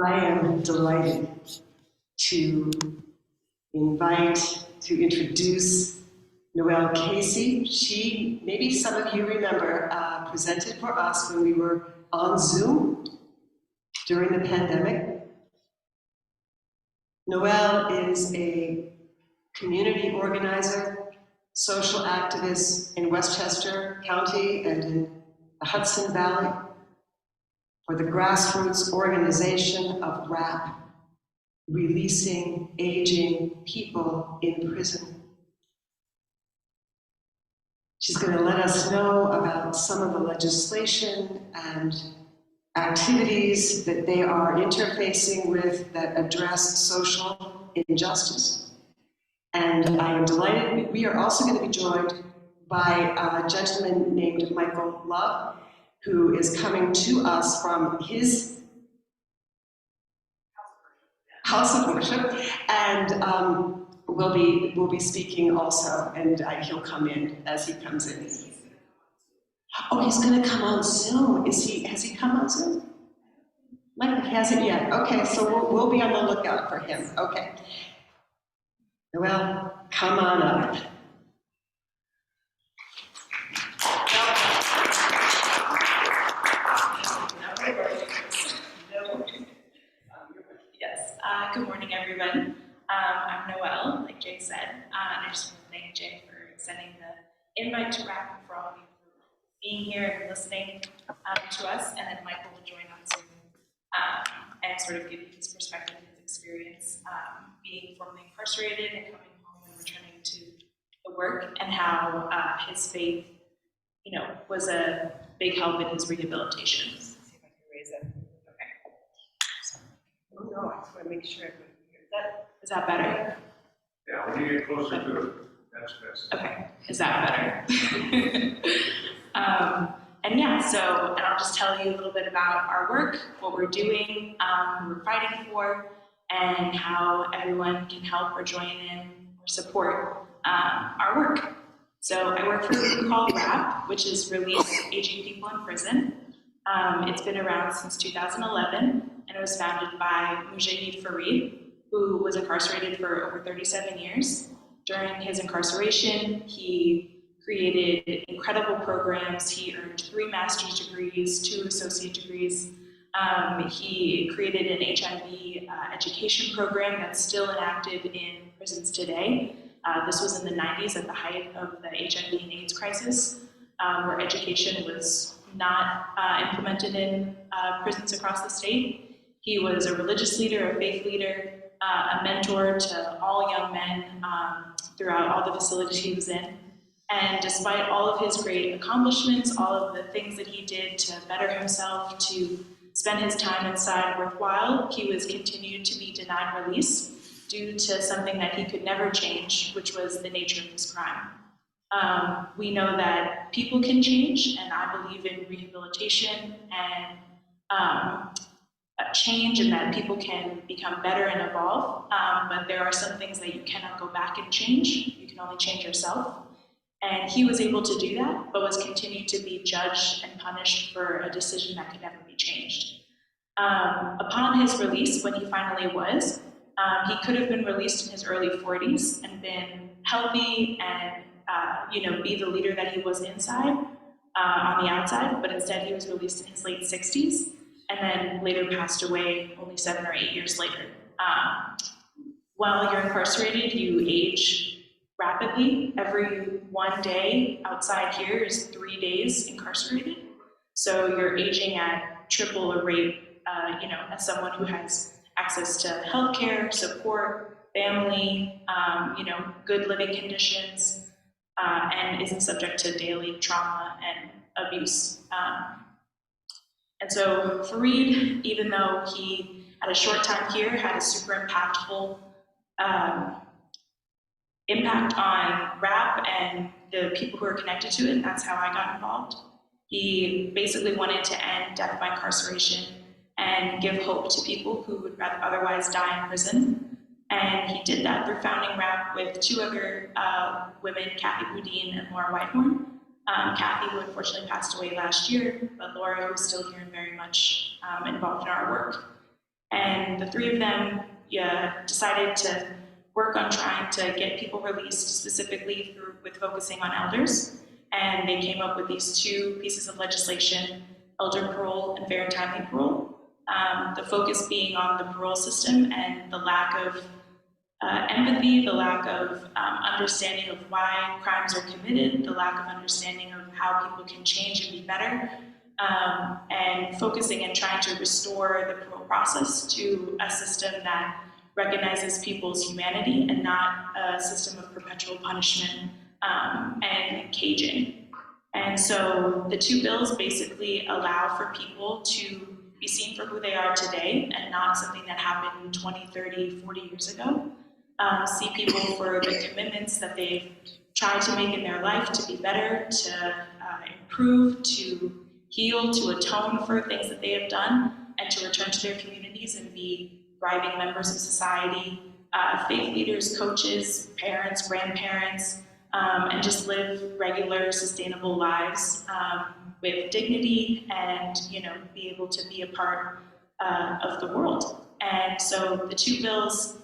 I am delighted to introduce Noel Casey. She, maybe some of you remember, presented for us when we were on Zoom during the pandemic. Noel is a community organizer, social activist in Westchester County and in the Hudson Valley for the grassroots organization of RAPP, Releasing Aging People in Prison. She's going to let us know about some of the legislation and activities that they are interfacing with that address social injustice. And I am delighted. We are also going to be joined by a gentleman named Michael Love, who is coming to us from his house of worship, and we'll be speaking also, and he'll come in as he comes in. Oh, he's going to come on Zoom. Has he come on Zoom? Like, hasn't yet. Okay, so we'll be on the lookout for him. Okay. Well, come on up. Good morning, everyone. I'm Noel, like Jay said, and I just want to thank Jay for extending the invite to RAPP, for all of you for being here and listening to us, and then Michael will join on Zoom and sort of give you his perspective and his experience being formerly incarcerated and coming home and returning to the work, and how his faith, was a big help in his rehabilitation. Let's see if I can raise it. Oh no, I just want to make sure everyone hears that. Is that better? Yeah, when you get closer to it, that's best. Okay, is that better? And I'll just tell you a little bit about our work, what we're doing, who we're fighting for, and how everyone can help or join in or support our work. So I work for a group called RAPP, which is Release Aging People in Prison. It's been around since 2011, and it was founded by Mujahid Farid, who was incarcerated for over 37 years. During his incarceration, he created incredible programs. He earned 3 master's degrees, 2 associate degrees. He created an HIV education program that's still enacted in prisons today. This was in the 90s at the height of the HIV and AIDS crisis, where education was not implemented in prisons across the state. He was a religious leader, a faith leader, a mentor to all young men throughout all the facilities he was in. And despite all of his great accomplishments, all of the things that he did to better himself, to spend his time inside worthwhile, he was continued to be denied release due to something that he could never change, which was the nature of his crime. We know that people can change, and I believe in rehabilitation and change, and that people can become better and evolve, but there are some things that you cannot go back and change. You can only change yourself. And he was able to do that, but was continued to be judged and punished for a decision that could never be changed. Upon his release, when he finally was, he could have been released in his early 40s and been healthy and be the leader that he was inside, on the outside, but instead he was released in his late 60s and then later passed away only 7 or 8 years later. While you're incarcerated, you age rapidly. Every 1 day outside here is 3 days incarcerated. So you're aging at triple a rate, as someone who has access to healthcare, support, family, good living conditions, and isn't subject to daily trauma and abuse. And so Farid, even though he, at a short time here, had a super impactful impact on RAPP and the people who are connected to it, and that's how I got involved. He basically wanted to end death by incarceration and give hope to people who would rather otherwise die in prison. And he did that through founding RAPP with 2 other women, Kathy Boudin and Laura Whitehorn. Kathy, who unfortunately passed away last year, but Laura, who is still here and very much involved in our work. And the three of them decided to work on trying to get people released, specifically with focusing on elders. And they came up with these two pieces of legislation, elder parole and fair and timely parole. The focus being on the parole system and the lack of empathy, the lack of understanding of why crimes are committed, the lack of understanding of how people can change and be better, and focusing and trying to restore the parole process to a system that recognizes people's humanity and not a system of perpetual punishment and caging. And so the two bills basically allow for people to be seen for who they are today and not something that happened 20, 30, 40 years ago. See people for the commitments that they've tried to make in their life to be better, to improve, to heal, to atone for things that they have done, and to return to their communities and be thriving members of society, faith leaders, coaches, parents, grandparents, and just live regular, sustainable lives with dignity and, be able to be a part of the world. And so the two bills,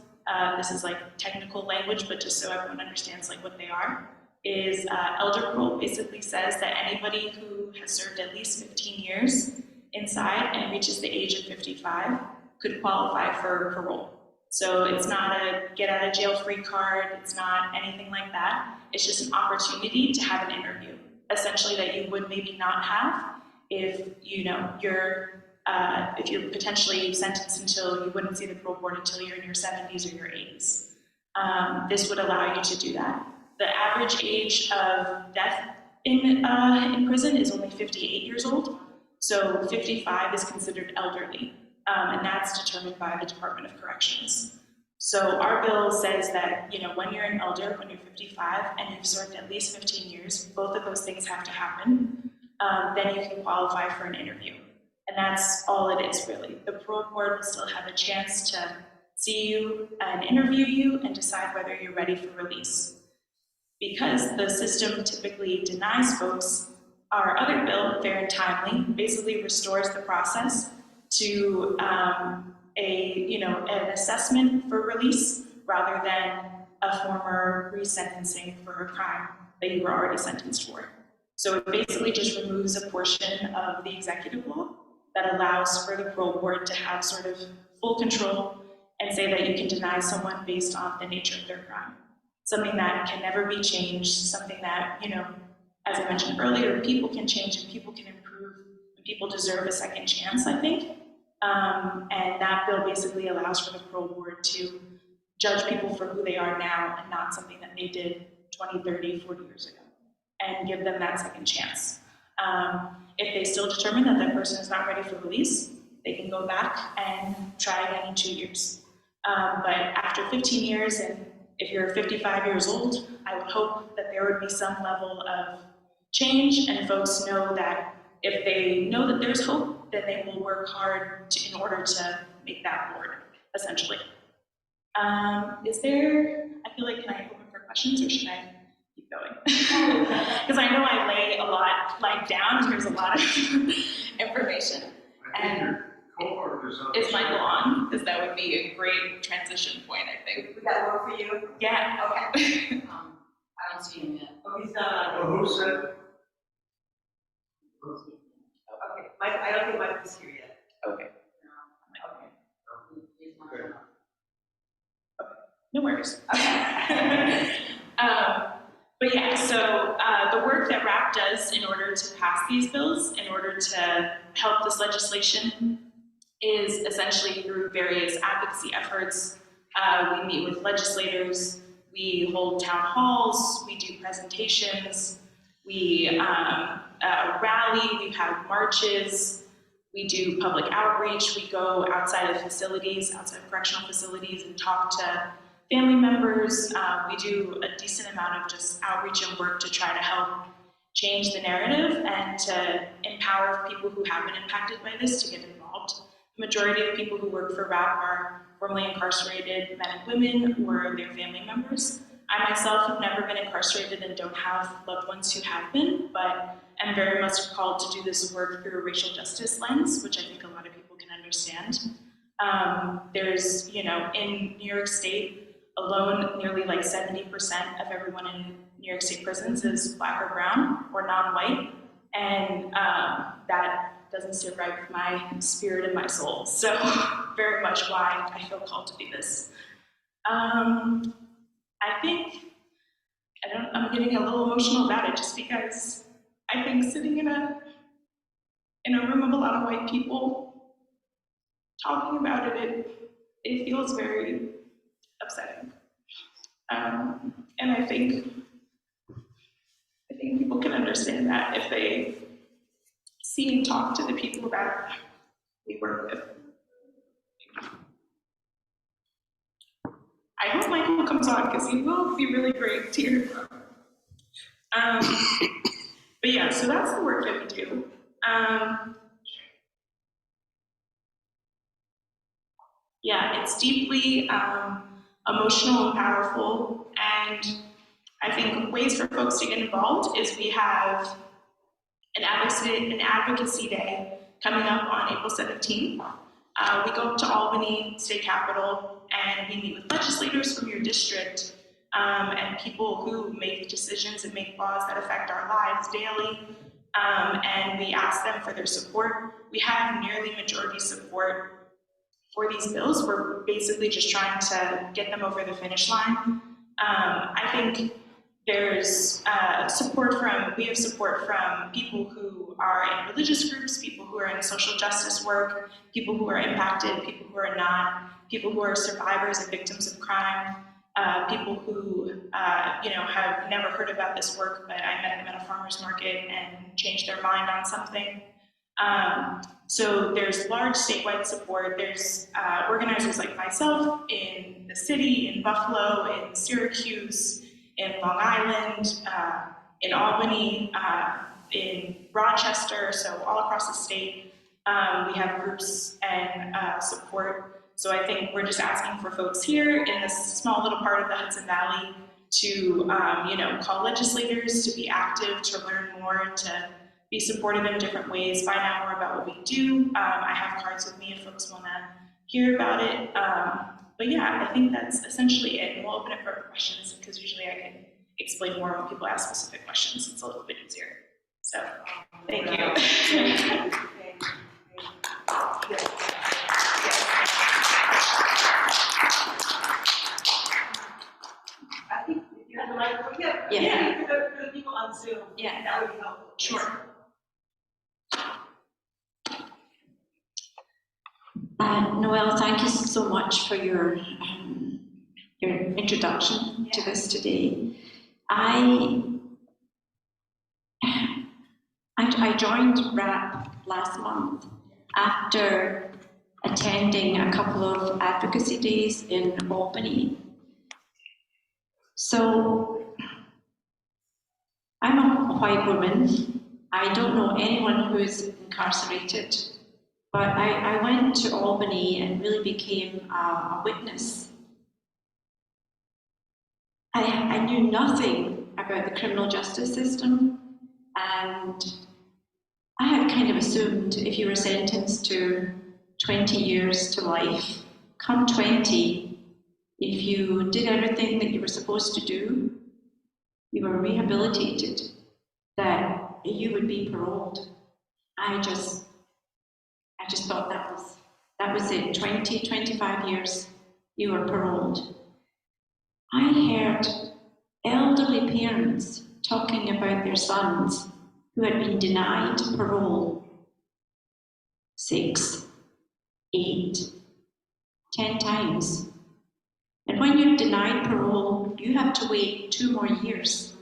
this is like technical language, but just so everyone understands like what they are, is elder parole basically says that anybody who has served at least 15 years inside and reaches the age of 55 could qualify for parole. So it's not a get out of jail free card, it's not anything like that. It's just an opportunity to have an interview, essentially that you would maybe not have if if you're potentially sentenced until you wouldn't see the parole board until you're in your 70s or your 80s. This would allow you to do that. The average age of death in prison is only 58 years old, so 55 is considered elderly, and that's determined by the Department of Corrections. So our bill says that when you're an elder, when you're 55 and you've served at least 15 years, both of those things have to happen, then you can qualify for an interview. And that's all it is, really. The parole board will still have a chance to see you and interview you and decide whether you're ready for release. Because the system typically denies folks, our other bill, Fair and Timely, basically restores the process to an assessment for release rather than a former resentencing for a crime that you were already sentenced for. So it basically just removes a portion of the executive law that allows for the parole board to have sort of full control and say that you can deny someone based on the nature of their crime. Something that can never be changed, something that, as I mentioned earlier, people can change and people can improve, and people deserve a second chance, I think. And that bill basically allows for the parole board to judge people for who they are now and not something that they did 20, 30, 40 years ago, and give them that second chance. If they still determine that that person is not ready for release, they can go back and try again in 2 years. But after 15 years, and if you're 55 years old, I would hope that there would be some level of change, and folks know that if they know that there's hope, then they will work hard in order to make that board, essentially. I feel like, can I open for questions, or should I keep going? Because I know I lay a lot down, there's a lot of information. And is Michael on? Because that would be a great transition point, I think. Would that work for you? Yeah. Okay. I don't see him yet. Oh, he's not on. Well, who said? Okay, I don't think Michael's here yet. Okay. Okay. He's not on. No worries. But yeah, so the work that RAPP does in order to pass these bills, in order to help this legislation, is essentially through various advocacy efforts. We meet with legislators, we hold town halls, we do presentations, we rally, we have marches, we do public outreach, we go outside of facilities, outside of correctional facilities, and talk to family members. We do a decent amount of just outreach and work to try to help change the narrative and to empower people who have been impacted by this to get involved. The majority of people who work for RAPP are formerly incarcerated men and women or their family members. I myself have never been incarcerated and don't have loved ones who have been, but am very much called to do this work through a racial justice lens, which I think a lot of people can understand. There's, in New York State alone, nearly like 70% of everyone in New York State prisons is Black or brown or non-white, and that doesn't sit right with my spirit and my soul. So very much why I feel called to do this. I think, I'm getting a little emotional about it just because I think sitting in a room of a lot of white people talking about it feels very upsetting. And I think people can understand that if they see and talk to the people that we work with. I hope Michael comes on because he will be really great to hear from. But yeah, so that's the work that we do. Yeah, it's deeply emotional and powerful, and I think ways for folks to get involved is we have an advocacy day coming up on April 17th. We go up to Albany State Capitol and we meet with legislators from your district and people who make decisions and make laws that affect our lives daily, and we ask them for their support. We have nearly majority support for these bills. We're basically just trying to get them over the finish line. I think there's we have support from people who are in religious groups, people who are in social justice work, people who are impacted, people who are not, people who are survivors and victims of crime, people who have never heard about this work, but I met them at a farmer's market and changed their mind on something. So there's large statewide support. There's organizers like myself in the city, in Buffalo, in Syracuse, in Long Island, in Albany, in Rochester, so all across the state. We have groups and support. So I think we're just asking for folks here in this small little part of the Hudson Valley to call legislators, to be active, to learn more, to be supportive in different ways, find out more about what we do. I have cards with me if folks want to hear about it. But yeah, I think that's essentially it. And we'll open it for questions because usually I can explain more when people ask specific questions. It's a little bit easier. So, thank you. I think if you have the microphone, for the people on Zoom, that would be helpful. Sure. Noel, thank you so much for your introduction to this today. I joined RAPP last month after attending a couple of advocacy days in Albany. So I'm a white woman. I don't know anyone who is incarcerated. But I went to Albany and really became a witness. I knew nothing about the criminal justice system, and I had kind of assumed if you were sentenced to 20 years to life, come 20, if you did everything that you were supposed to do, you were rehabilitated, that you would be paroled. I just thought that was it, 20, 25 years, you were paroled. I heard elderly parents talking about their sons who had been denied parole 6, 8, 10 times. And when you're denied parole, you have to wait 2 more years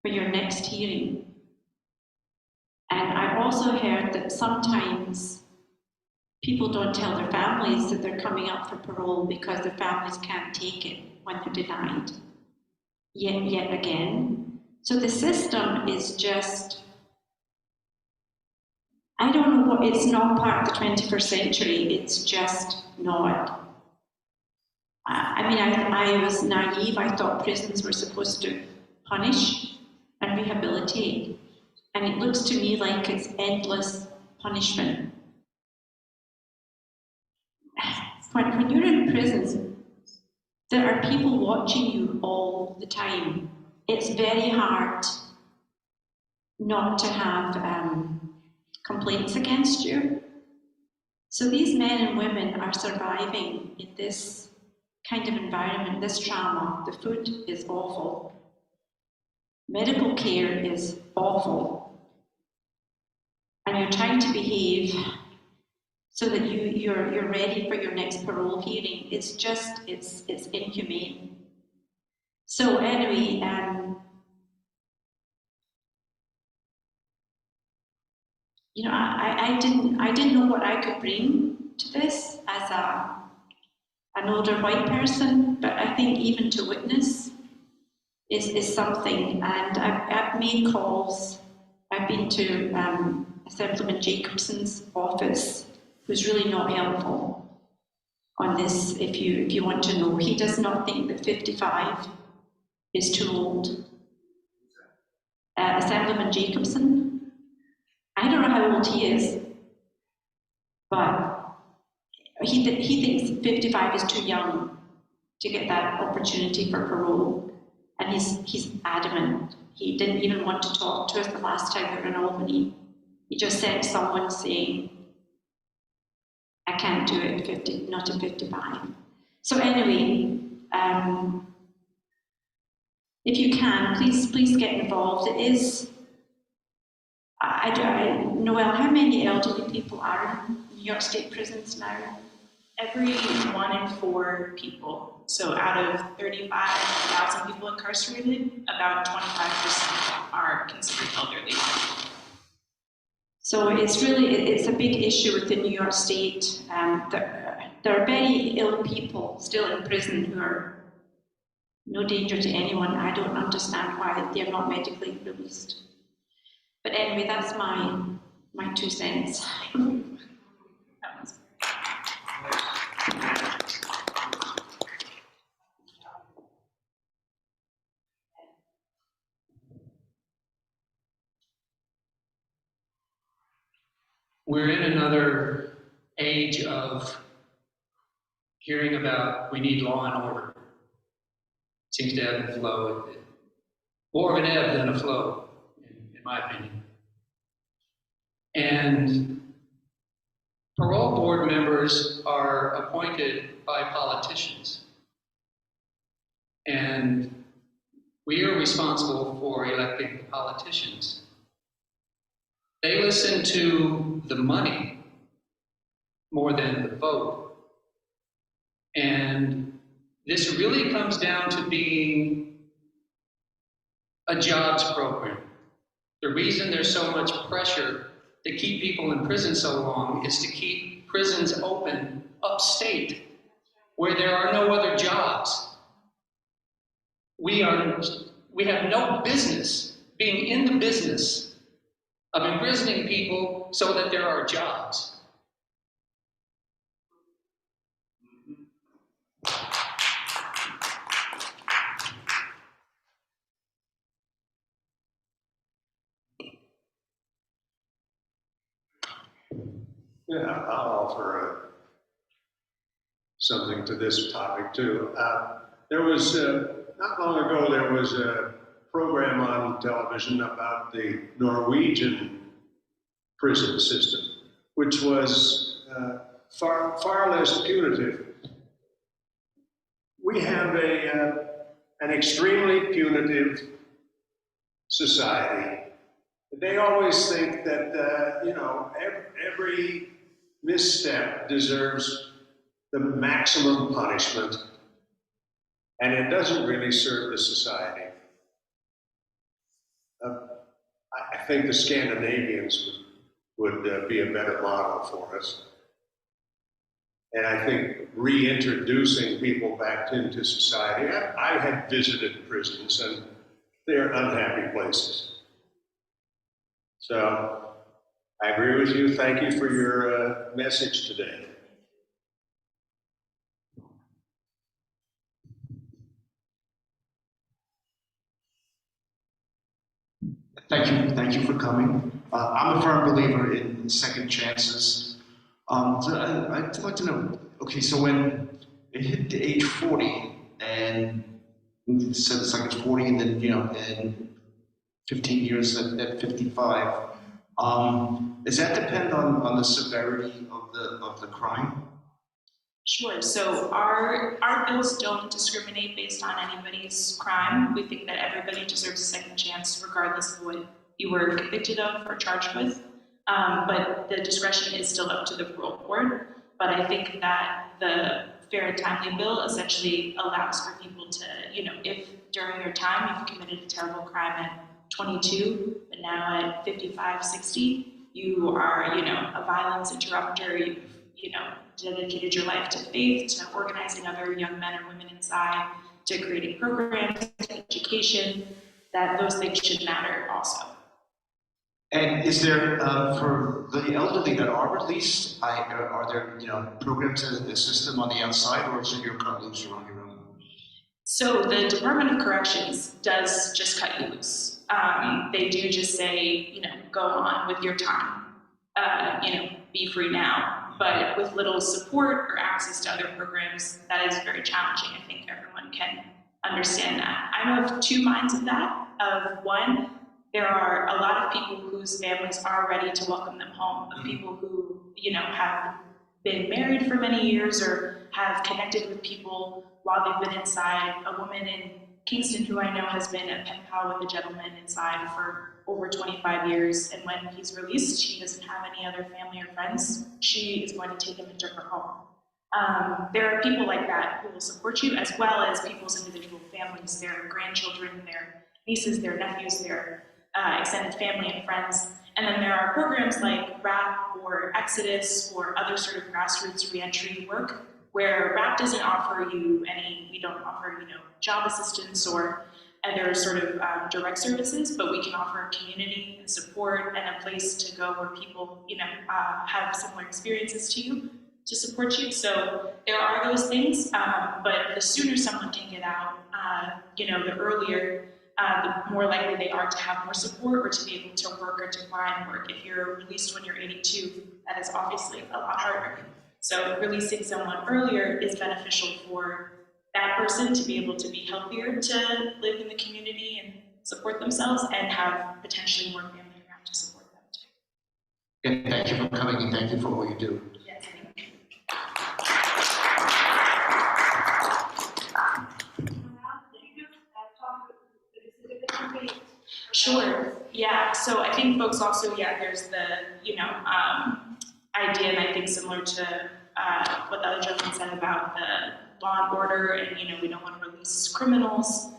for your next hearing. And I've also heard that sometimes people don't tell their families that they're coming up for parole because their families can't take it when they're denied. Yet again. So the system is just, I don't know what, it's not part of the 21st century, it's just not. I was naive, I thought prisons were supposed to punish and rehabilitate. And it looks to me like it's endless punishment. when you're in prison, there are people watching you all the time. It's very hard not to have complaints against you. So these men and women are surviving in this kind of environment, this trauma. The food is awful. Medical care is awful. And you're trying to behave so that you're ready for your next parole hearing. It's inhumane. So anyway, you know, I didn't know what I could bring to this as an older white person, but I think even to witness is something. And I've made calls. I've been to Assemblyman Jacobson's office, who's really not helpful on this. If you want to know, he does not think that 55 is too old. Assemblyman Jacobson. I don't know how old he is, but he thinks 55 is too young to get that opportunity for parole, and he's adamant. He didn't even want to talk to us the last time we were in Albany. He just sent someone saying, "I can't do it at 50, not at 55." So anyway, if you can, please get involved. It is. Noel, how many elderly people are in New York State prisons now? Every 1 in 4 people. So out of 35,000 people incarcerated, about 25% are considered elderly. So it's a big issue within New York State. There are very ill people still in prison who are no danger to anyone. I don't understand why they're not medically released. But anyway, that's my 2 cents. We're in another age of hearing about we need law and order. It seems to ebb and flow. More of an ebb than a flow, in my opinion. And parole board members are appointed by politicians. And we are responsible for electing the politicians. They listen to the money more than the vote. And this really comes down to being a jobs program. The reason there's so much pressure to keep people in prison so long is to keep prisons open upstate, where there are no other jobs. We have no business being in the business of imprisoning people so that there are jobs. Yeah, I'll offer something to this topic too. There was, not long ago, there was a program on television about the Norwegian prison system, which was far less punitive. We have an extremely punitive society. They always think that every misstep deserves the maximum punishment, and it doesn't really serve the society. I think the Scandinavians would be a better model for us. And I think reintroducing people back into society, I have visited prisons and they're unhappy places. So I agree with you. Thank you for your message today. Thank you for coming. I'm a firm believer in second chances. So I'd like to know, okay, so when it hit the age 40, and you said it's like it's 40, and then, and 15 years at 55, does that depend on the severity of the crime? Sure. So our bills don't discriminate based on anybody's crime. We think that everybody deserves a second chance, regardless of what you were convicted of or charged with. But the discretion is still up to the parole board. But I think that the fair and timely bill essentially allows for people to, if during your time you've committed a terrible crime at 22, but now at 55, 60, you are, a violence interrupter. You've, dedicated your life to faith, to organizing other young men and women inside, to creating programs, to education, that those things should matter also. And is there, for the elderly that are released, are there, programs that assist them on the outside, or is it your cut loose or on your own? So the Department of Corrections does just cut you loose. They do just say, go on with your time, be free now. But with little support or access to other programs, that is very challenging. I think everyone can understand that. I'm of two minds of that. Of one, there are a lot of people whose families are ready to welcome them home, of people who, have been married for many years or have connected with people while they've been inside. A woman in Kingston who I know has been a pen pal with a gentleman inside for over 25 years, and when he's released, she doesn't have any other family or friends. She is going to take him into her home. There are people like that who will support you, as well as people's individual families, their grandchildren, their nieces, their nephews, their extended family and friends. And then there are programs like RAPP or Exodus or other sort of grassroots reentry work where RAPP doesn't offer you we don't offer, job assistance or other sort of direct services, but we can offer community and support and a place to go where people, have similar experiences to you to support you. So there are those things, but the sooner someone can get out, the earlier, the more likely they are to have more support or to be able to work or to find work. If you're released when you're 82, that is obviously a lot harder. So releasing someone earlier is beneficial for that person to be able to be healthier, to live in the community and support themselves, and have potentially more family around to support them too. And thank you for coming, and thank you for all you do. Yes, thank you. Sure. Yeah. So I think folks also, there's the, idea, and I think similar to what the other gentleman said about the law and order, and we don't want to release criminals.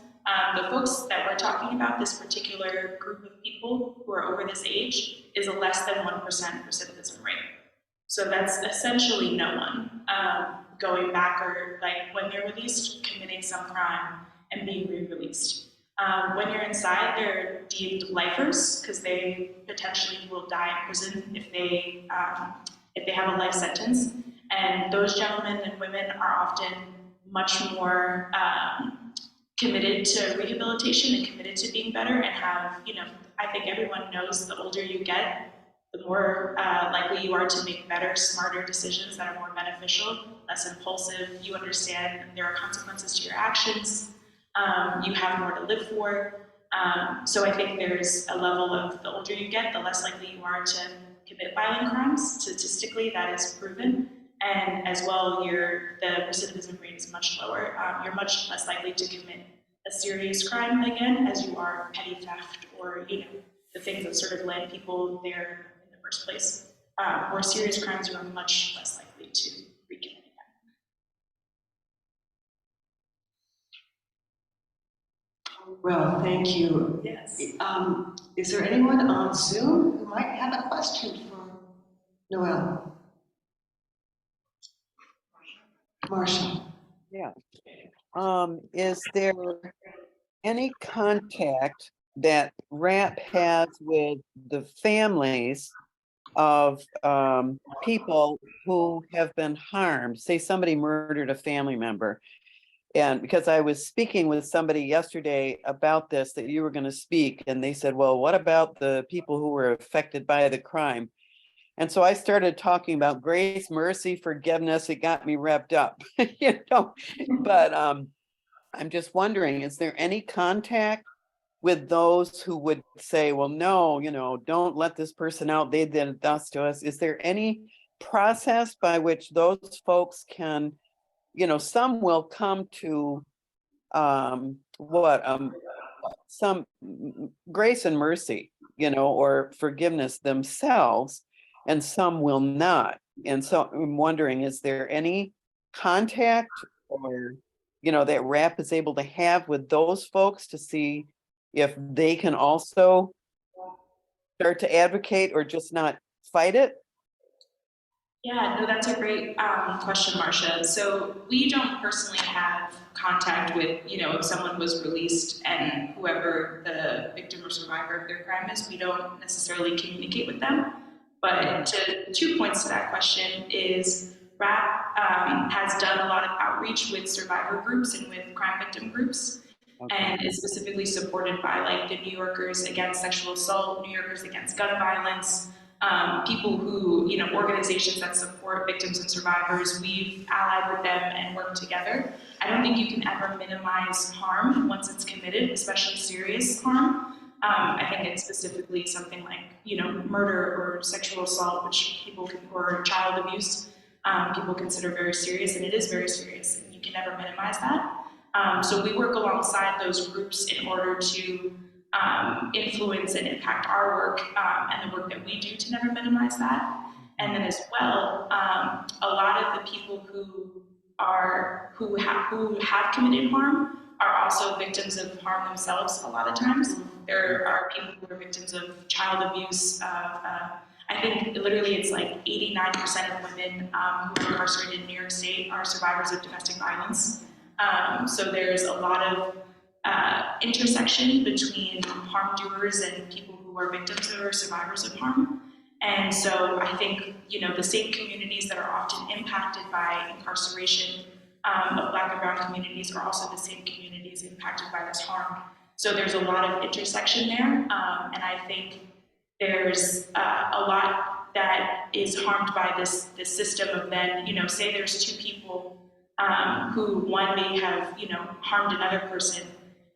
The folks that we're talking about, this particular group of people who are over this age, is a less than 1% recidivism rate. So that's essentially no one going back or like when they're released, committing some crime and being re-released. When you're inside, they're deemed lifers because they potentially will die in prison if they have a life sentence. And those gentlemen and women are often much more committed to rehabilitation and committed to being better and have, I think everyone knows the older you get, the more likely you are to make better, smarter decisions that are more beneficial, less impulsive. You understand there are consequences to your actions. You have more to live for. So I think there's a level of the older you get, the less likely you are to commit violent crimes. Statistically, that is proven. And as well, the recidivism rate is much lower. You're much less likely to commit a serious crime again as you are petty theft or, the things that sort of led people there in the first place. More serious crimes, you are much less likely to recommit again. Well, thank you. Yes. Is there anyone on Zoom who might have a question for Noel? Marshall. Yeah. Is there any contact that RAPP has with the families of people who have been harmed? Say somebody murdered a family member. And because I was speaking with somebody yesterday about this, that you were going to speak, and they said, well, what about the people who were affected by the crime? And so I started talking about grace, mercy, forgiveness. It got me revved up, but I'm just wondering, is there any contact with those who would say, well, no, don't let this person out. They did thus to us. Is there any process by which those folks can, some will come to some grace and mercy, or forgiveness themselves, and some will not. And so I'm wondering, is there any contact or, that RAPP is able to have with those folks to see if they can also start to advocate or just not fight it? Yeah, no, that's a great question, Marcia. So we don't personally have contact with, if someone was released and whoever the victim or survivor of their crime is, we don't necessarily communicate with them. But to 2 points to that question is RAPP has done a lot of outreach with survivor groups and with crime victim groups. Okay. And is specifically supported by like the New Yorkers Against Sexual Assault, New Yorkers Against Gun Violence, people who, organizations that support victims and survivors. We've allied with them and worked together. I don't think you can ever minimize harm once it's committed, especially serious harm. I think it's specifically something like, murder or sexual assault, which or child abuse, people consider very serious, and it is very serious, and you can never minimize that. So we work alongside those groups in order to influence and impact our work and the work that we do to never minimize that. And then as well, a lot of the people who have committed harm are also victims of harm themselves a lot of times. There are people who are victims of child abuse. I think literally it's like 89% of women who are incarcerated in New York State are survivors of domestic violence. So there's a lot of intersection between harm doers and people who are victims or survivors of harm. And so I think, the same communities that are often impacted by incarceration of Black and Brown communities are also the same communities impacted by this harm. So there's a lot of intersection there. And I think there's a lot that is harmed by this system of then, say there's two people who one may have, harmed another person,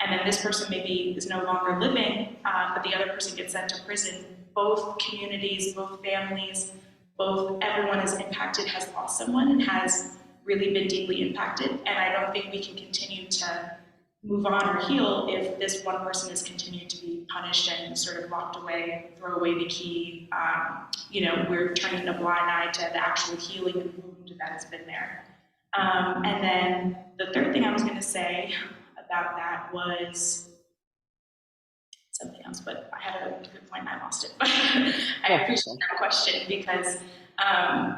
and then this person maybe is no longer living, but the other person gets sent to prison. Both communities, both families, everyone is impacted, has lost someone, and has really been deeply impacted. And I don't think we can continue to move on or heal if this one person is continued to be punished and sort of locked away, throw away the key. We're turning a blind eye to the actual healing and wound that has been there. And then the third thing I was going to say about that was something else, but I had a good point and I lost it. But I appreciate that question because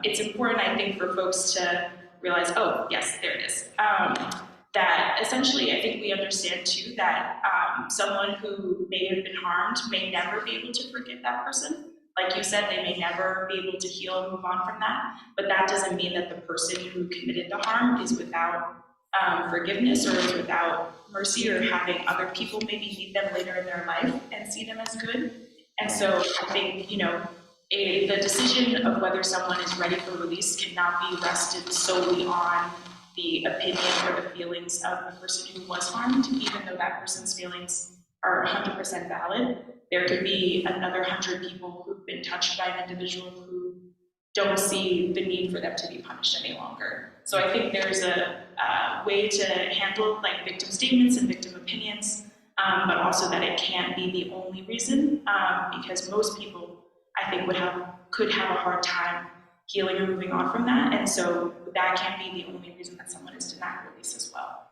it's important, I think, for folks to realize, oh, yes, there it is. That essentially, I think we understand too that someone who may have been harmed may never be able to forgive that person. Like you said, they may never be able to heal and move on from that, but that doesn't mean that the person who committed the harm is without forgiveness or is without mercy or having other people maybe need them later in their life and see them as good. And so I think, the decision of whether someone is ready for release cannot be rested solely on the opinion or the feelings of the person who was harmed, even though that person's feelings are 100% valid. There could be another 100 people who've been touched by an individual who don't see the need for them to be punished any longer. So I think there's a way to handle like victim statements and victim opinions, but also that it can't be the only reason, because most people, I think, could have a hard time healing or moving on from that, and so that can't be the only reason that someone is denied release as well.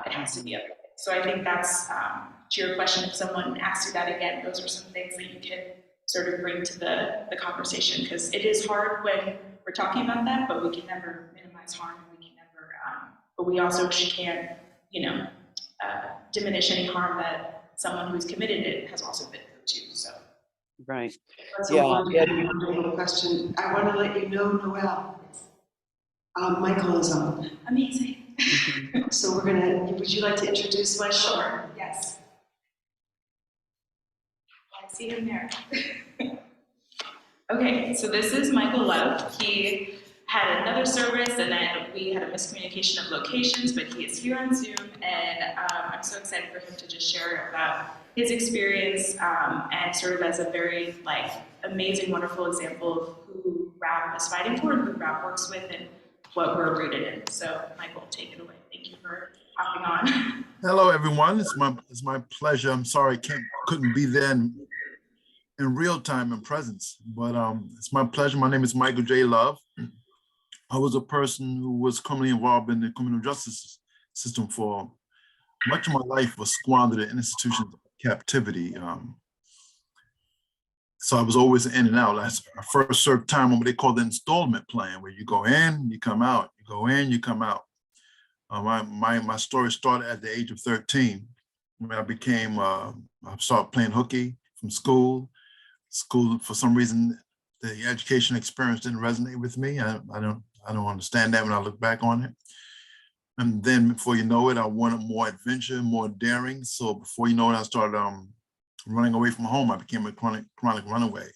It has to be other things. So I think that's, to your question, if someone asks you that again, those are some things that you can sort of bring to the conversation, because it is hard when we're talking about that, but we can never minimize harm, and we can never, but we also can't, diminish any harm that someone who's committed it has also been through too, so. Right. That's Yeah. a wonderful question. I want to let you know, Noel, Michael is on. Amazing. So would you like to introduce Michael? Sure, yes. I see him there. Okay, so this is Michael Love. He had another service and then we had a miscommunication of locations, but he is here on Zoom and I'm so excited for him to just share about his experience and serve as a very amazing, wonderful example of who RAPP is fighting for and who RAPP works with and what we're rooted in. So Michael, take it away. Thank you for hopping on. Hello, everyone. It's my pleasure. I'm sorry I couldn't be there in real time and presence, but it's my pleasure. My name is Michael J. Love. I was a person who was criminally involved in the criminal justice system for much of my life, was squandered in institutions of captivity. So I was always in and out. I first served time on what they call the installment plan, where you go in, you come out, you go in, you come out. My story started at the age of 13 when I started playing hooky from school. School, for some reason, the education experience didn't resonate with me. I don't understand that when I look back on it. And then before you know it, I wanted more adventure, more daring. So before you know it, I started running away from home. I became a chronic runaway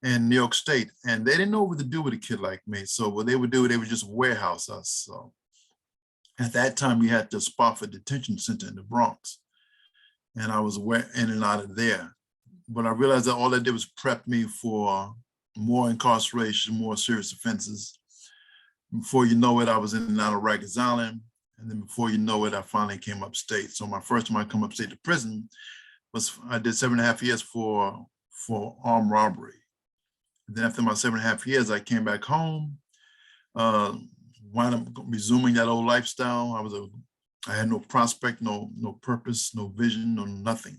in New York State. And they didn't know what to do with a kid like me. So what they would do, they would just warehouse us. So at that time, we had the Spofford Detention Center in the Bronx. And I was in and out of there. But I realized that all that did was prep me for more incarceration, more serious offenses. Before you know it, I was in and out of Rikers Island. And then before you know it, I finally came upstate. So my first time I come upstate to prison was, I did 7.5 years for armed robbery. And then after my 7.5 years, I came back home, wound up resuming that old lifestyle. I had no prospect, no purpose, no vision, no nothing.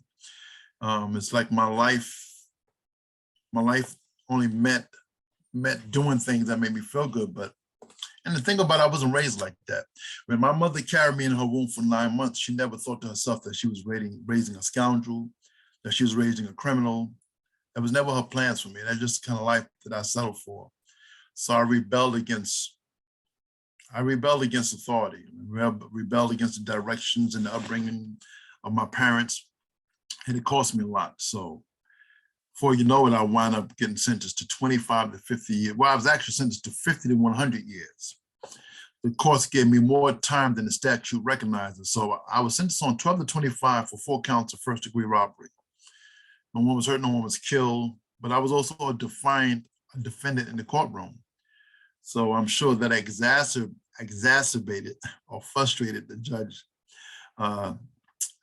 It's like my life only meant doing things that made me feel good. And the thing about it, I wasn't raised like that. When my mother carried me in her womb for 9 months, she never thought to herself that she was raising a scoundrel, that she was raising a criminal. That was never her plans for me. That's just the kind of life that I settled for. So I rebelled against authority, rebelled against the directions and the upbringing of my parents. And it cost me a lot. So before you know it, I wound up getting sentenced to 25 to 50 years. Well, I was actually sentenced to 50 to 100 years. The courts gave me more time than the statute recognizes. So I was sentenced on 12 to 25 for 4 counts of first-degree robbery. No one was hurt, no one was killed, but I was also a defendant in the courtroom. So I'm sure that exacerbated or frustrated the judge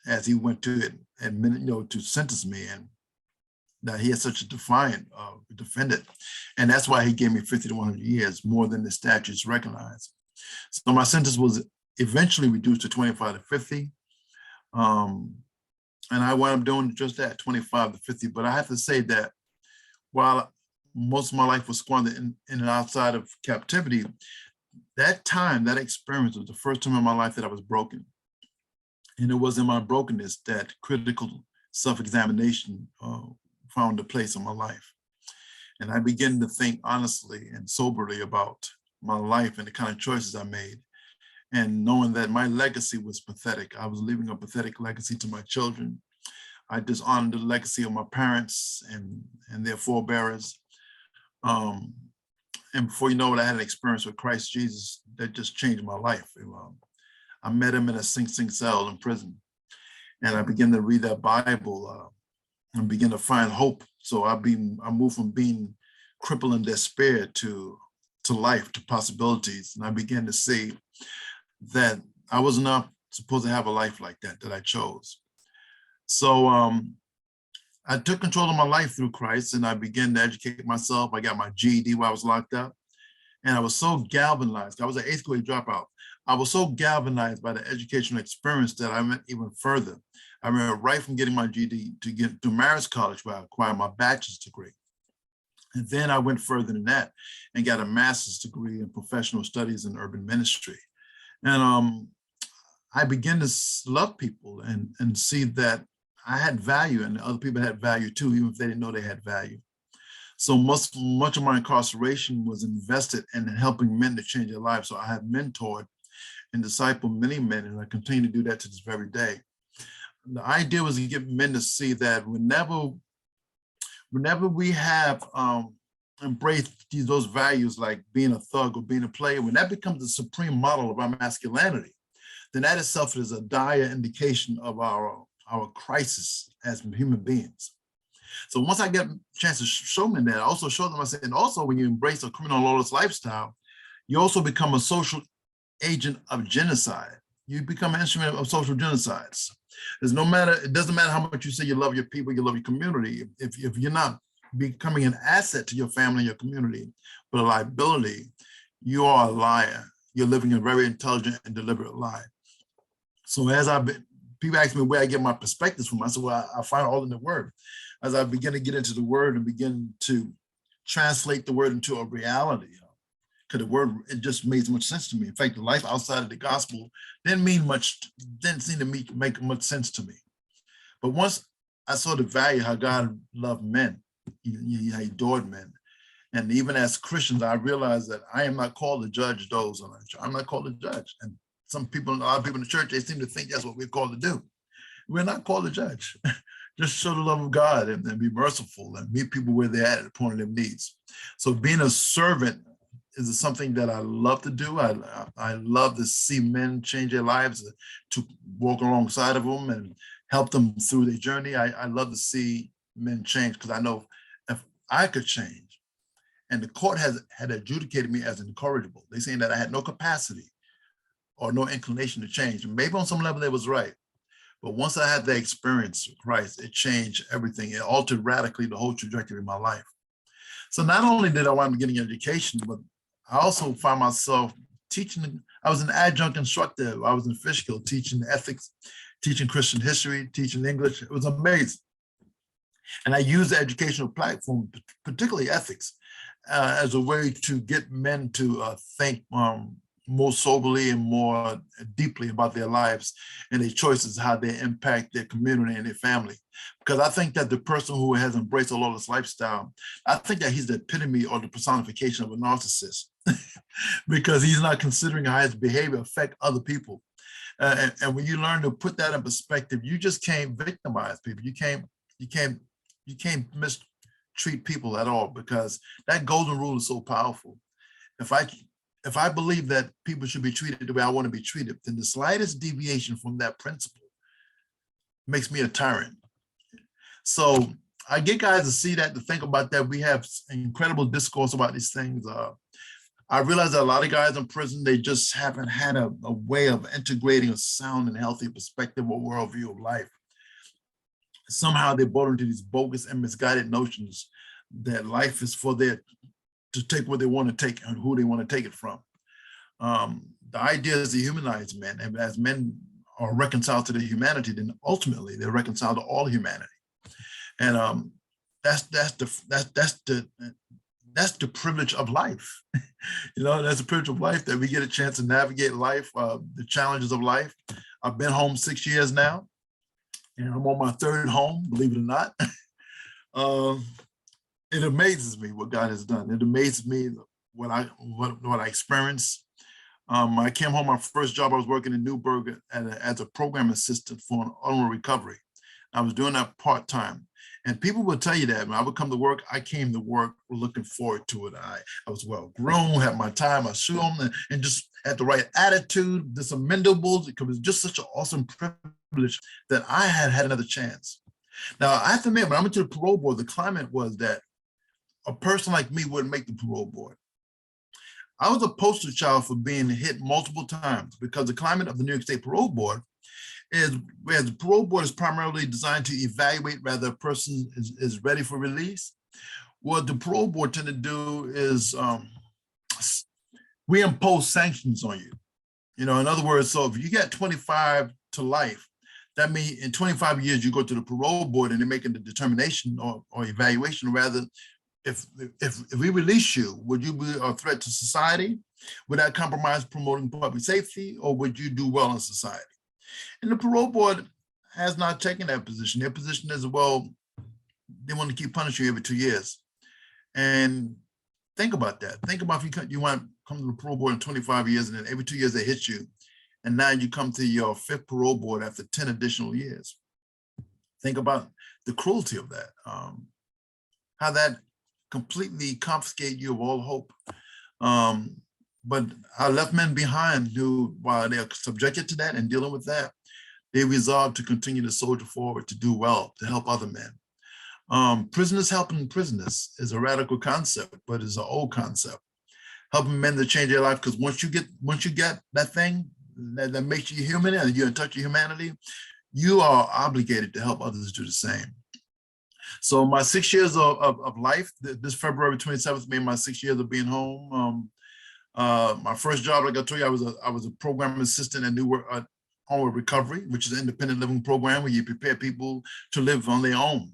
as he went to to sentence me, and that he had such a defiant defendant. And that's why he gave me 50 to 100 years, more than the statutes recognized. So my sentence was eventually reduced to 25 to 50. And I wound up doing just that, 25 to 50. But I have to say that while most of my life was squandered in and outside of captivity, that experience was the first time in my life that I was broken. And it was in my brokenness that critical self-examination found a place in my life. And I began to think honestly and soberly about my life and the kind of choices I made, and knowing that my legacy was pathetic. I was leaving a pathetic legacy to my children. I dishonored the legacy of my parents and their forebearers. And before you know it, I had an experience with Christ Jesus that just changed my life. I met him in a Sing Sing cell in prison. And I began to read that Bible and begin to find hope. So I moved from being crippled in despair to life, to possibilities. And I began to see that I was not supposed to have a life like that I chose. So I took control of my life through Christ, and I began to educate myself. I got my GED while I was locked up. And I was so galvanized. I was an 8th grade dropout. I was so galvanized by the educational experience that I went even further. I remember right from getting my GED to get to marriage college, where I acquired my bachelor's degree. And then I went further than that and got a master's degree in professional studies in urban ministry. And I began to love people and see that I had value, and other people had value too, even if they didn't know they had value. So much of my incarceration was invested in helping men to change their lives. So I have mentored and discipled many men, and I continue to do that to this very day. The idea was to get men to see that whenever we have embrace those values like being a thug or being a player, when that becomes the supreme model of our masculinity, then that itself is a dire indication of our crisis as human beings. So once I get a chance to show men that, I also show them, I said, and also when you embrace a criminal lawless lifestyle, you also become a social agent of genocide. You become an instrument of social genocides. It doesn't matter how much you say you love your people, you love your community. If you're not becoming an asset to your family and your community, but a liability, you are a liar. You're living a very intelligent and deliberate lie. So people ask me where I get my perspectives from. I said, well, I find it all in the word. As I begin to get into the word and begin to translate the word into a reality, because the word, it just made much sense to me. In fact, the life outside of the gospel didn't seem to make much sense to me. But once I saw the value, how God loved men, he adored men. And even as Christians, I realized that I am not called to judge those on the church. I'm not called to judge. And a lot of people in the church, they seem to think that's what we're called to do. We're not called to judge. Just show the love of God and be merciful and meet people where they're at the point of their needs. So being a servant is something that I love to do. I love to see men change their lives, to walk alongside of them and help them through their journey. I love to see men change, because I know if I could change, and the court had adjudicated me as incorrigible. They're saying that I had no capacity or no inclination to change. And maybe on some level they was right. But once I had the experience with Christ, it changed everything. It altered radically the whole trajectory of my life. So not only did I wind up getting education, but I also found myself teaching. I was an adjunct instructor. I was in fish school teaching ethics, teaching Christian history, teaching English. It was amazing. And I used the educational platform, particularly ethics, as a way to get men to think more soberly and more deeply about their lives and their choices, how they impact their community and their family. Because I think that the person who has embraced a lawless lifestyle, I think that he's the epitome or the personification of a narcissist, because he's not considering how his behavior affect other people. And when you learn to put that in perspective, you just can't victimize people. You can't mistreat people at all, because that golden rule is so powerful. If I believe that people should be treated the way I want to be treated, then the slightest deviation from that principle makes me a tyrant. So I get guys to see that, to think about that. We have incredible discourse about these things. I realize that a lot of guys in prison, they just haven't had a way of integrating a sound and healthy perspective or worldview of life. Somehow they're bought into these bogus and misguided notions that life is for their to take what they want to take and who they want to take it from. The idea is to humanize men, and as men are reconciled to their humanity, then ultimately they're reconciled to all humanity. And that's the privilege of life. That's the privilege of life, that we get a chance to navigate life, the challenges of life. I've been home 6 years now, and I'm on my third home, believe it or not. It amazes me what God has done. It amazes me what I experienced. I came home, my first job, I was working in Newburgh as a program assistant for an auto recovery. I was doing that part-time. And people will tell you that when I would come to work, I came to work looking forward to it. I was well grown, had my tie, my shoe on, and just had the right attitude, this amendables. It was just such an awesome privilege that I had another chance. Now, I have to admit, when I went to the parole board, the climate was that a person like me wouldn't make the parole board. I was a poster child for being hit multiple times, because the climate of the New York State Parole Board is, where the parole board is primarily designed to evaluate whether a person is ready for release. What the parole board tend to do is we impose sanctions on you. In other words, so if you get 25 to life, that means in 25 years you go to the parole board and they're making the determination or evaluation, rather, if we release you, would you be a threat to society? Would that compromise promoting public safety, or would you do well in society? And the parole board has not taken that position. Their position is, well, they want to keep punishing you every 2 years. And think about that. Think about if you want to come to the parole board in 25 years, and then every 2 years they hit you, and now you come to your 5th parole board after 10 additional years. Think about the cruelty of that. How that completely confiscate you of all hope. But I left men behind who, while they're subjected to that and dealing with that, they resolved to continue to soldier forward, to do well, to help other men. Prisoners helping prisoners is a radical concept, but it's an old concept. Helping men to change their life, because once you get that thing that makes you human and you're in touch with humanity, you are obligated to help others do the same. So my 6 years of life, this February 27th made my 6 years of being home. My first job, like I told you, I was a program assistant at Onward Recovery, which is an independent living program where you prepare people to live on their own.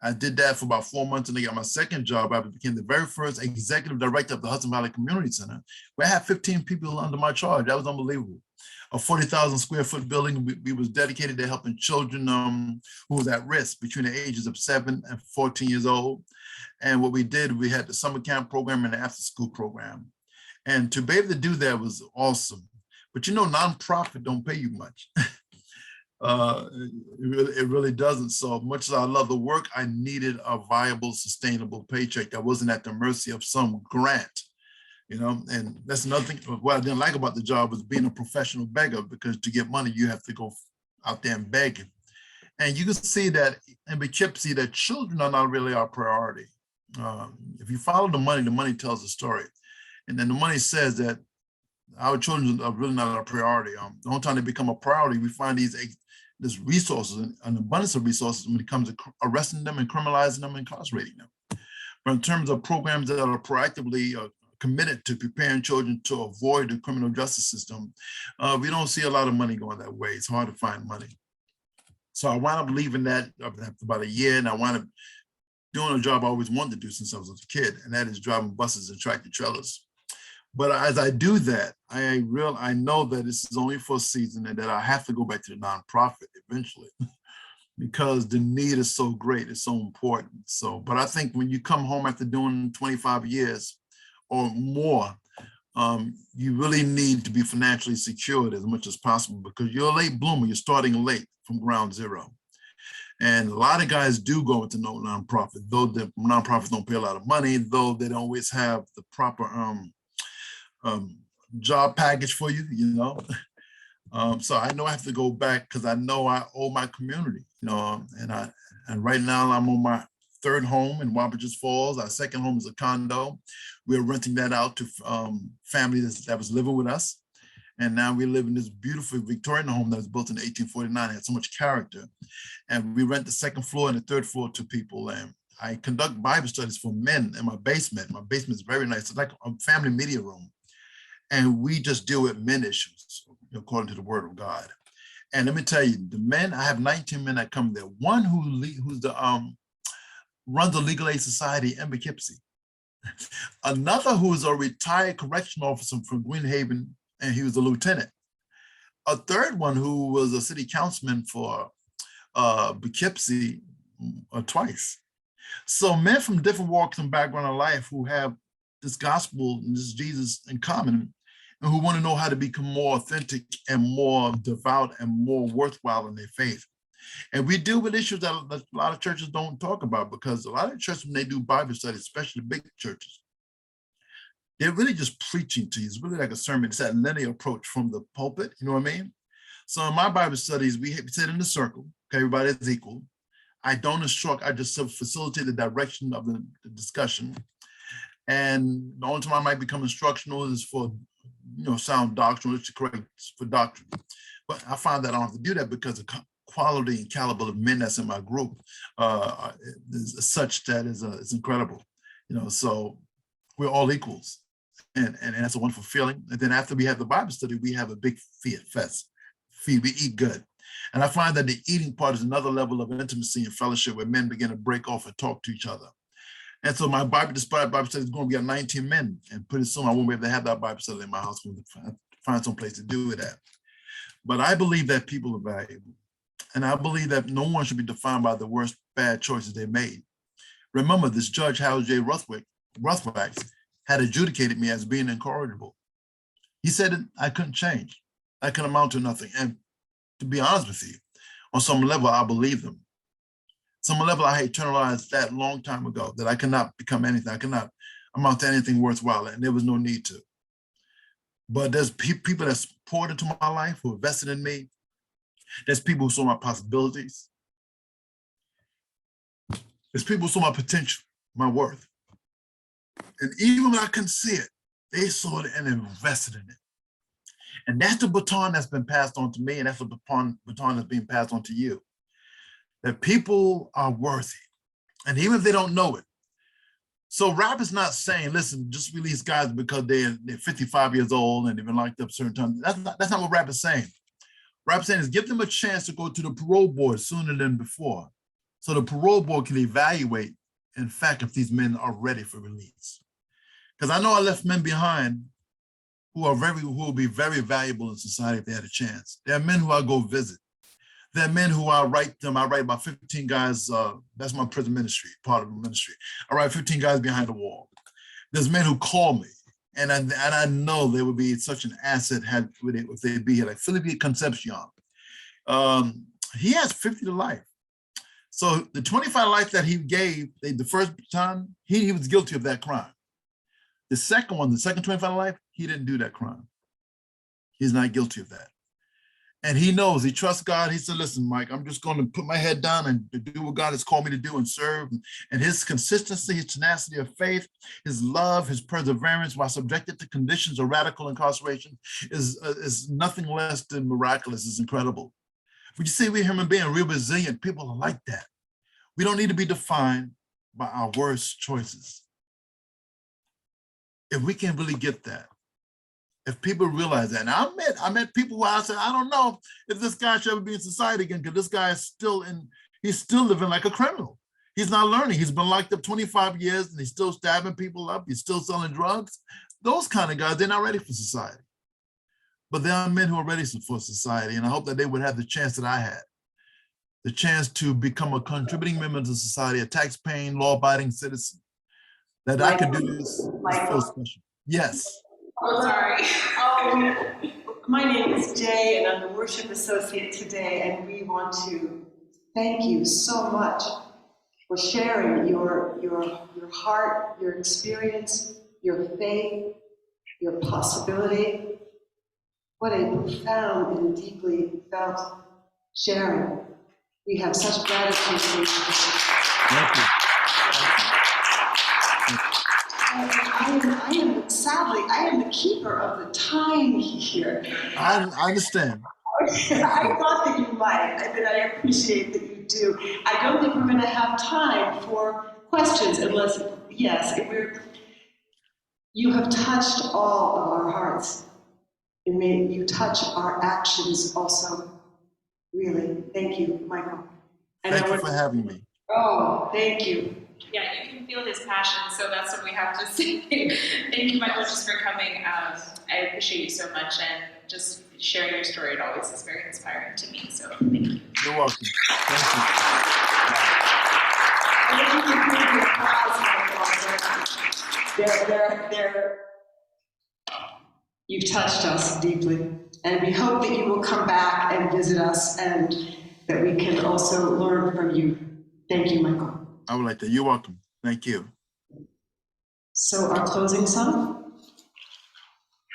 I did that for about 4 months, and I got my second job. I became the very first executive director of the Hudson Valley Community Center, where I had 15 people under my charge. That was unbelievable. A 40,000 square foot building. We was dedicated to helping children who was at risk between the ages of 7 and 14 years old. And what we did, we had the summer camp program and the after school program. And to be able to do that was awesome. But you know, nonprofit don't pay you much. It really doesn't. So much as I love the work, I needed a viable, sustainable paycheck that wasn't at the mercy of some grant, you know. And that's another thing. What I didn't like about the job was being a professional beggar, because to get money, you have to go out there and beg. And you can see that in Poughkeepsie, that children are not really our priority. If you follow the money tells the story. And then the money says that our children are really not our priority. The whole time they become a priority, we find these resources, an abundance of resources when it comes to arresting them and criminalizing them and incarcerating them. But in terms of programs that are proactively committed to preparing children to avoid the criminal justice system, we don't see a lot of money going that way. It's hard to find money. So I wound up leaving that after about a year, and I wound up doing a job I always wanted to do since I was a kid, and that is driving buses and tractor trailers. But as I do that, I know that this is only for a season, and that I have to go back to the nonprofit eventually because the need is so great, it's so important. So, but I think when you come home after doing 25 years or more, you really need to be financially secured as much as possible, because you're a late bloomer, you're starting late from ground zero. And a lot of guys do go into no nonprofit, though the nonprofits don't pay a lot of money, though they don't always have the proper job package for you, you know. So I know I have to go back because I know I owe my community, you know. And right now I'm on my third home in Wapages Falls. Our second home is a condo. We're renting that out to family that was living with us. And now we live in this beautiful Victorian home that was built in 1849. It had so much character. And we rent the second floor and the third floor to people. And I conduct Bible studies for men in my basement. My basement is very nice. It's like a family media room. And we just deal with men issues according to the word of God. And let me tell you, the men, I have 19 men that come there. One who's the runs a legal aid society in Poughkeepsie. Another who is a retired correctional officer from Greenhaven, and he was a lieutenant. A third one who was a city councilman for Poughkeepsie twice. So men from different walks and background of life who have this gospel and this Jesus in common, and who want to know how to become more authentic and more devout and more worthwhile in their faith. And we deal with issues that a lot of churches don't talk about, because a lot of churches, when they do Bible studies, especially big churches, they're really just preaching to you. It's really like a sermon. It's that linear approach from the pulpit, you know what I mean? So in my Bible studies, we sit in the circle, okay, everybody is equal. I don't instruct, I just facilitate the direction of the discussion. And the only time I might become instructional is for, sound doctrine, it's correct for doctrine. But I find that I don't have to do that because the quality and caliber of men that's in my group is such that it's incredible, so we're all equals. And that's a wonderful feeling. And then after we have the Bible study, we have a big fest. We eat good. And I find that the eating part is another level of intimacy and fellowship where men begin to break off and talk to each other. And so my Bible study is going to be 19 men, and pretty soon I won't be able to have that Bible study in my house. We'll find some place to do it at. But I believe that people are valuable. And I believe that no one should be defined by the worst bad choices they made. Remember, this judge, Harold J. Rothwax, had adjudicated me as being incorrigible. He said that I couldn't change. I could amount to nothing. And to be honest with you, on some level, I believe him. So on a level, I had internalized that long time ago, that I cannot become anything. I cannot amount to anything worthwhile, and there was no need to. But there's people that's poured into my life, who invested in me. There's people who saw my possibilities. There's people who saw my potential, my worth. And even when I couldn't see it, they saw it and invested in it. And that's the baton that's been passed on to me, and that's the baton that's being passed on to you. That people are worthy, and even if they don't know it. So RAPP is not saying, listen, just release guys because they're 55 years old and they've been locked up certain times. That's not what RAPP is saying. RAPP is saying is give them a chance to go to the parole board sooner than before, so the parole board can evaluate, in fact, if these men are ready for release. Because I know I left men behind who will be very valuable in society if they had a chance. There are men who I go visit. There are men who I write about 15 guys, that's my prison ministry, part of the ministry. I write 15 guys behind the wall. There's men who call me, and I know they would be such an asset if they'd be here, like Felipe Concepcion. He has 50 to life. So the 25 life that he gave, the first time, he was guilty of that crime. The second 25 life, he didn't do that crime. He's not guilty of that. And he knows, he trusts God. He said, listen, Mike, I'm just going to put my head down and do what God has called me to do and serve. And his consistency, his tenacity of faith, his love, his perseverance while subjected to conditions of radical incarceration is nothing less than miraculous. It's incredible. But you see, we're human beings, real resilient. People are like that. We don't need to be defined by our worst choices. If we can really get that, if people realize that. And I met people who I said, I don't know if this guy should ever be in society again, because this guy is he's still living like a criminal. He's not learning. He's been locked up 25 years and he's still stabbing people up. He's still selling drugs. Those kind of guys, they're not ready for society. But there are men who are ready for society. And I hope that they would have the chance that I had, the chance to become a contributing member to society, a tax-paying, law-abiding citizen, that I could do this feel special. Yes. Oh, sorry. My name is Jay, and I'm the worship associate today, and we want to Thank you so much for sharing your heart, your experience, your faith, your possibility. What a profound and deeply felt sharing. We have such gratitude for you. Thank you. I am the keeper of the time here. I understand. I thought that you might, and I appreciate that you do. I don't think we're going to have time for questions unless, yes, you have touched all of our hearts. And may you touch our actions also. Really, thank you, Michael. Thank you for having me. Oh, thank you. Yeah, you can feel his passion, so that's what we have to say. Thank you, Michael, just for coming. I appreciate you so much, and just sharing your story, it always is very inspiring to me, so thank you. You're welcome. Thank you. You've touched us deeply, and we hope that you will come back and visit us, and that we can also learn from you. Thank you, Michael. I would like that. You're welcome. Thank you. So our closing song?